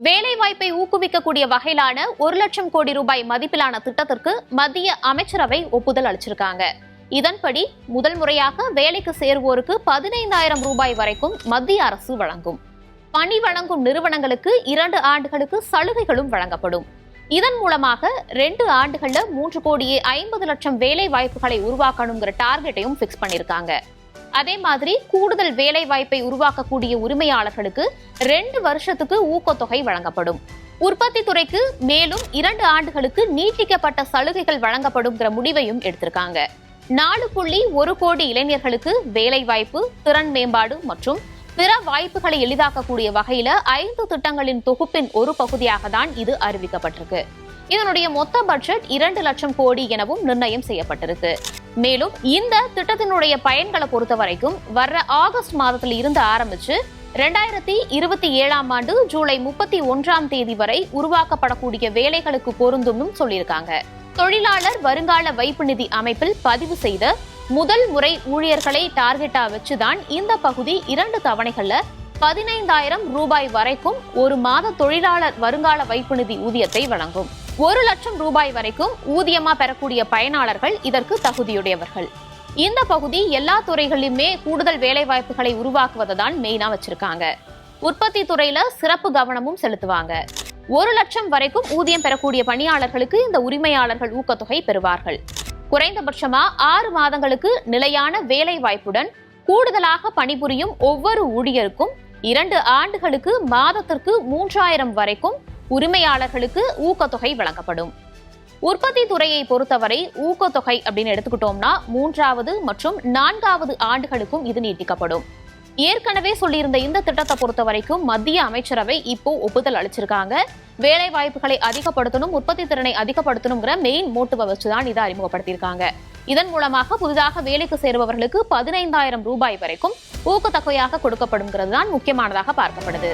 வேலைவாய்ப்பை ஊக்குவிக்கக்கூடிய வகையிலான 1,00,000 கோடி ரூபாய் மதிப்பிலான திட்டத்திற்கு மத்திய அமைச்சரவை ஒப்புதல் அளிச்சிருக்காங்க. இதன்படி முதல் முறையாக வேலைக்கு சேருவோருக்கு 15,000 ரூபாய் வரைக்கும் மத்திய அரசு வழங்கும். பணி வழங்கும் நிறுவனங்களுக்கு 2 ஆண்டுகளுக்கு சலுகைகளும் வழங்கப்படும். இதன் மூலமாக 2 ஆண்டுகள்ல 3,50,00,000 வேலை வாய்ப்புகளை உருவாக்கணுங்கிற டார்கெட்டையும் பிக்ஸ் பண்ணிருக்காங்க. அதே மாதிரி கூடுதல் வேலை வாய்ப்பை உருவாக்கக்கூடிய உரிமையாளர்களுக்கு 2 வருஷத்துக்கு ஊக்கத்தொகை வழங்கப்படும். உற்பத்தி துறைக்கு மேலும் 2 ஆண்டுகளுக்கு நீட்டிக்கப்பட்ட சலுகைகள் வழங்கப்படும்ங்கிற முடிவையும் எடுத்திருக்காங்க. 4.1 கோடி இளைஞர்களுக்கு வேலை வாய்ப்பு, திறன் மேம்பாடு மற்றும் பிற வாய்ப்புகளை எளிதாக்கக்கூடிய வகையில 5 திட்டங்களின் தொகுப்பின் ஒரு பகுதியாக தான் இது அறிவிக்கப்பட்டிருக்கு. இதனுடைய மொத்த பட்ஜெட் 2 லட்சம் கோடி எனவும் நிர்ணயம் செய்யப்பட்டிருக்கு. மேலும் இந்த திட்டத்தினுடைய பயன்களை பொறுத்த வரைக்கும் வர்ற ஆகஸ்ட் மாதத்தில் இருந்து ஆரம்பிச்சு 2027ஆம் ஆண்டு ஜூலை 31ஆம் தேதி வரை உருவாக்கப்படக்கூடிய வேலைகளுக்கு பொருந்தும் சொல்லியிருக்காங்க. தொழிலாளர் வருங்கால வைப்பு நிதி அமைப்பில் பதிவு செய்த முதல் முறை ஊழியர்களை டார்கெட்டா வச்சுதான் இந்த பகுதி 2 தவணைகள்ல 15,000 ரூபாய் வரைக்கும் ஒரு மாத தொழிலாளர் வருங்கால வைப்பு நிதி ஊதியத்தை வழங்கும். 1 லட்சம் ரூபாய் வரைக்கும் ஊதியமா பெறக்கூடிய பயனாளர்கள் இதற்கு தகுதியுடையவர்கள். இந்த பகுதி எல்லா துறைகளிலுமே கூடுதல் வேலை வாய்ப்புகளை உருவாக்குவதை தான் மெயினா வச்சிருக்காங்க. உற்பத்தி துறையில சிறப்பு கவனமும் செலுத்துவாங்க. 1 லட்சம் வரைக்கும் ஊதியம் பெறக்கூடிய பணியாளர்களுக்கு இந்த உரிமையாளர்கள் ஊக்கத்தொகை பெறுவார்கள். குறைந்தபட்சமா 6 மாதங்களுக்கு நிலையான வேலை வாய்ப்புடன் கூடுதலாக பணிபுரியும் ஒவ்வொரு ஊழியருக்கும் 2 ஆண்டுகளுக்கு மாதத்திற்கு 3,000 வரைக்கும் உரிமையாளர்களுக்கு ஊக்கத்தொகை வழங்கப்படும். உற்பத்தி துறையை பொறுத்தவரை ஊக்கத்தொகை அப்படின்னு எடுத்துக்கிட்டோம்னா 3வது மற்றும் 4வது ஆண்டுகளுக்கும் இது நீட்டிக்கப்படும். ஏற்கனவே சொல்லியிருந்த இந்த திட்டத்தை பொறுத்த வரைக்கும் மத்திய அமைச்சரவை இப்போ ஒப்புதல் அளிச்சிருக்காங்க. வேலை வாய்ப்புகளை அதிகப்படுத்தணும், உற்பத்தி திறனை அதிகப்படுத்தணுங்கிற மெயின் மோட்டிவை வச்சுதான் இதை அறிமுகப்படுத்தியிருக்காங்க. இதன் மூலமாக புதிதாக வேலைக்கு சேருபவர்களுக்கு 15,000 ரூபாய் வரைக்கும் ஊக்கத்தொகையாக கொடுக்கப்படுங்கிறது தான் முக்கியமானதாக பார்க்கப்படுது.